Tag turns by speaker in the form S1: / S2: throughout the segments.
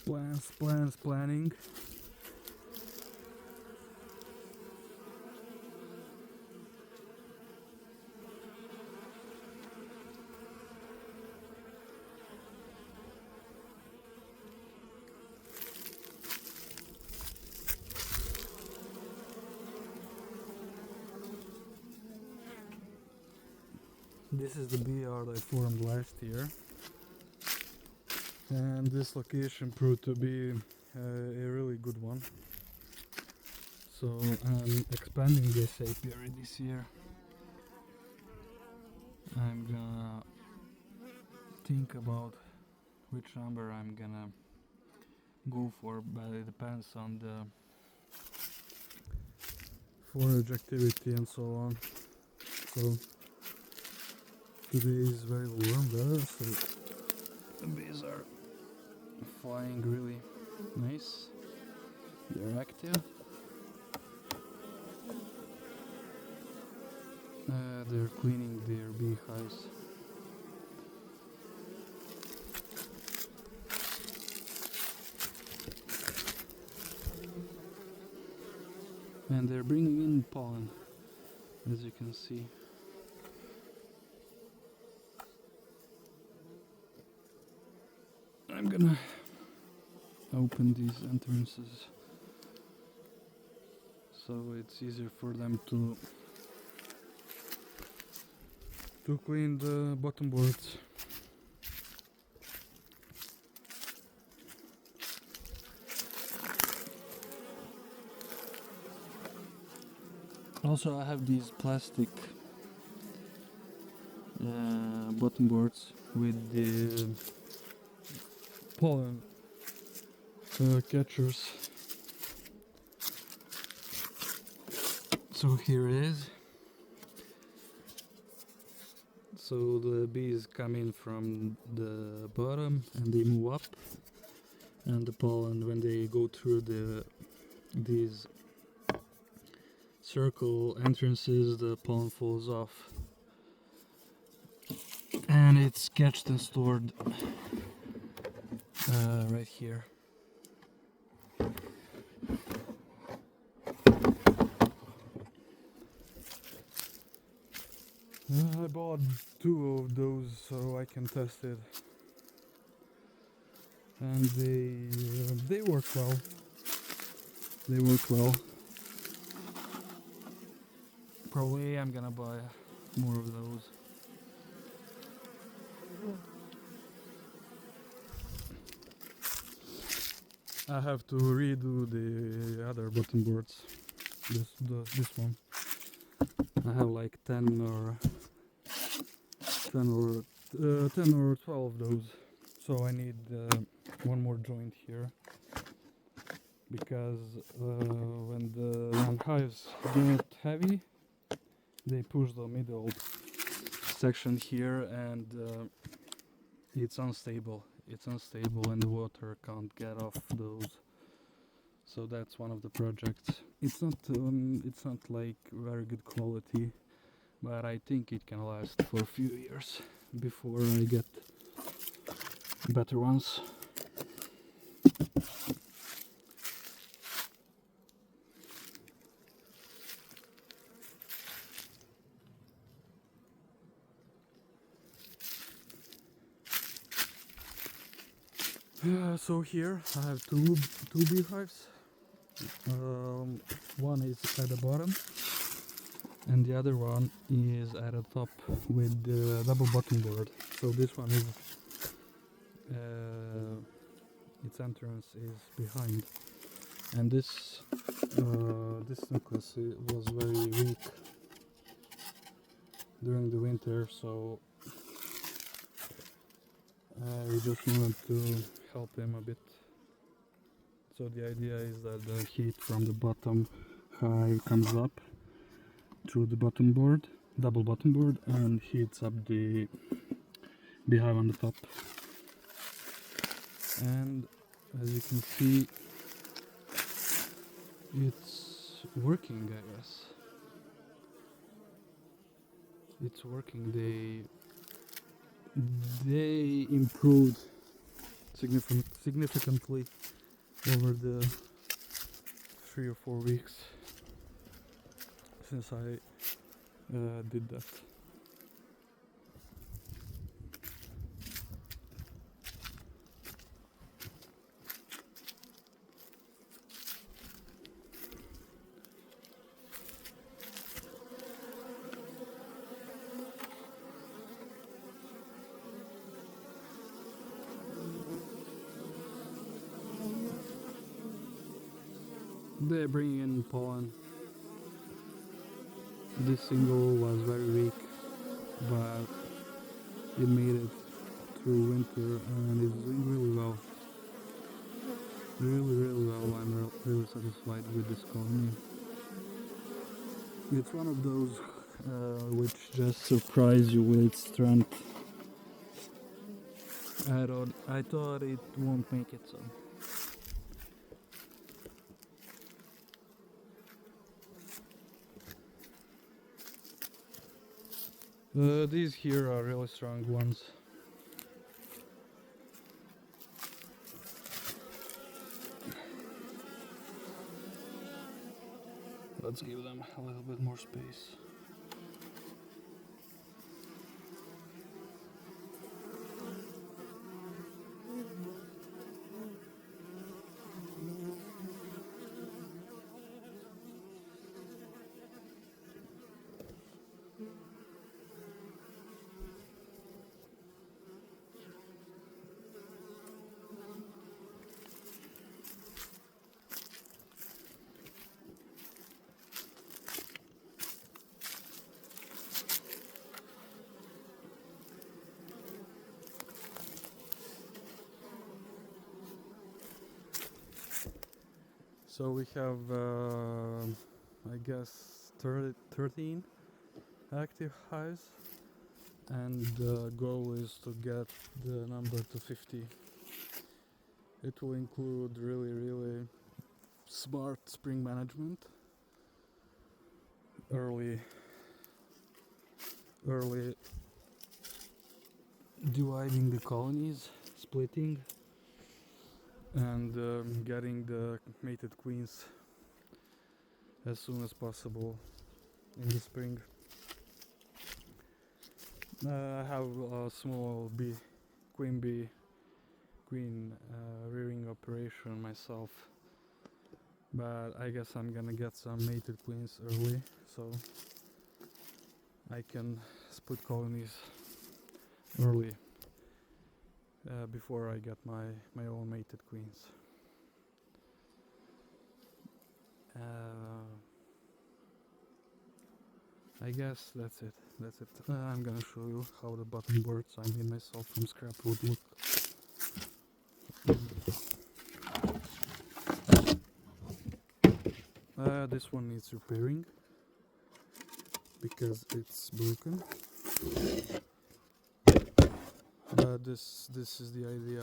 S1: Planning. This is the bee yard I formed last year, and this location proved to be a really good one. So I'm expanding this apiary this year. I'm gonna think about which number I'm gonna go for, but it depends on the forage activity and so on. So today is very warm weather, so the bees are flying really nice. They're active. They're cleaning their beehives. And they're bringing in pollen, as you can see. I'm gonna open these entrances so it's easier for them to clean the bottom boards. Also, I have these plastic bottom boards with the pollen catchers. So here it is. So the bees come in from the bottom and they move up, and the pollen, when they go through these circle entrances, the pollen falls off and it's catched and stored right here. I bought 2 of those so I can test it, and they work well. They work well. Probably I'm gonna buy more of those. I have to redo the other bottom boards. This one. I have like 10 or 12 of those. So I need one more joint here, because when the hives get heavy, they push the middle section here, and it's unstable. It's unstable and the water can't get off those. So that's one of the projects. It's not like very good quality, but I think it can last for a few years before I get better ones. So here I have two beehives. One is at the bottom and the other one is at the top with the double bottom board. So this one is its entrance is behind, and this necklace was very weak during the winter, so I just wanted to help him a bit. So the idea is that the heat from the bottom hive comes up through the bottom board, double bottom board, and heats up the beehive on the top. And as you can see, it's working, I guess. It's working. They improved significantly over the 3 or 4 weeks since I did that. They're bringing in pollen. This single was very weak, but it made it through winter and it's doing really well. Really well. I'm really satisfied with this colony. It's one of those which just surprise you with its strength. I thought it won't make it so. These here are really strong ones. Let's give them a little bit more space. So we have, I guess, 13 active hives, and the goal is to get the number to 50. It will include really smart spring management, early dividing the colonies, splitting, and getting the mated queens as soon as possible in the spring. I have a small queen rearing operation myself, but I guess I'm gonna get some mated queens early so I can split colonies early before I get my own mated queens. I guess that's it. I'm gonna show you how the bottom boards I made myself from scrap wood look. This one needs repairing because it's broken. But this is the idea.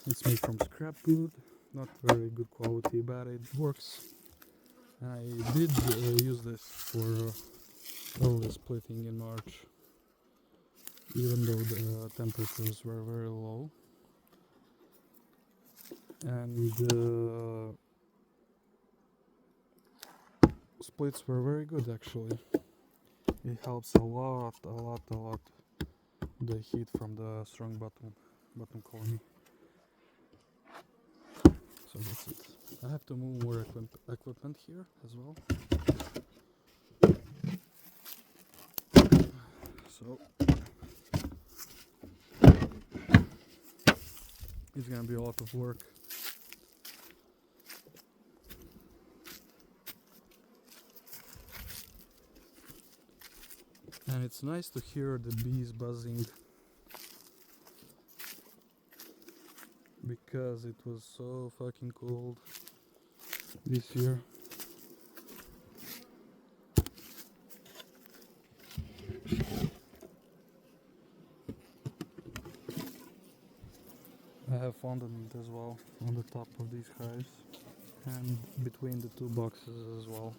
S1: It's made from scrap wood, not very good quality, but it works. I did use this for early splitting in March, even though the temperatures were very low. And splits were very good actually. It helps a lot the heat from the strong bottom colony. So that's it. I have to move more equipment here as well. So it's gonna be a lot of work. And it's nice to hear the bees buzzing because it was so fucking cold this year. I have fondant as well on the top of these hives and between the two boxes as well.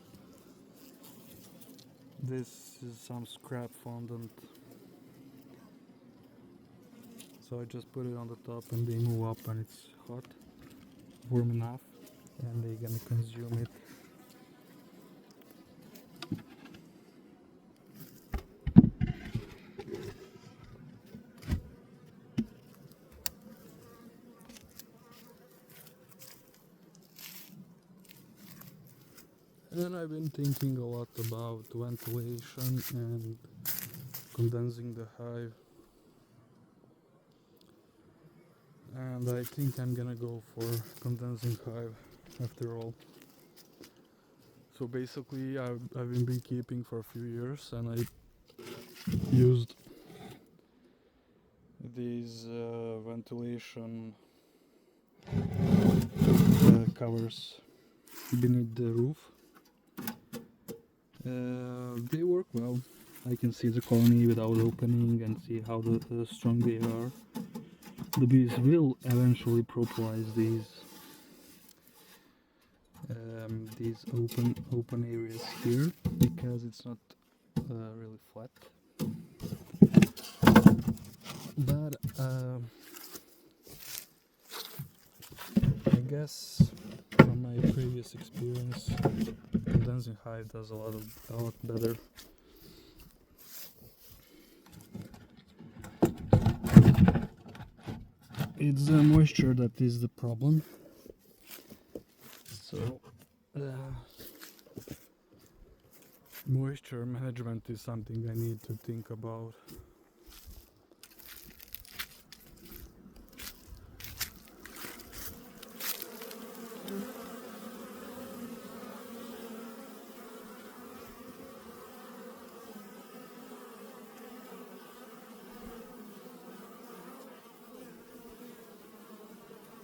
S1: This is some scrap fondant, So I just put it on the top and they move up and it's hot, warm enough, and they're gonna consume it. And I've been thinking a lot about ventilation and condensing the hive. And I think I'm gonna go for condensing hive after all. So basically I've been beekeeping for a few years and I used these ventilation covers beneath the roof. They work well. I can see the colony without opening and see how strong they are. The bees will eventually propagate these open areas here because it's not really flat. But I guess from my previous experience, condensing hive does a lot better. It's the moisture that is the problem. So moisture management is something I need to think about.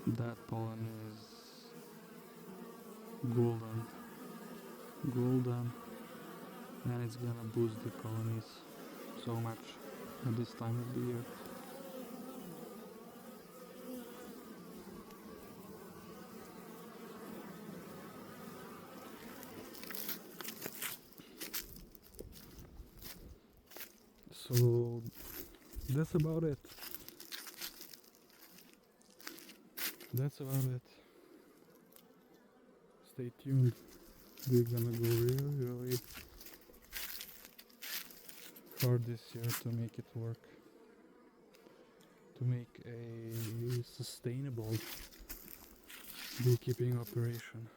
S1: That pollen is golden, and it's gonna boost the colonies so much at this time of the year. So that's about it. Stay tuned. We're gonna go really hard this year to make it work. To make a sustainable beekeeping operation.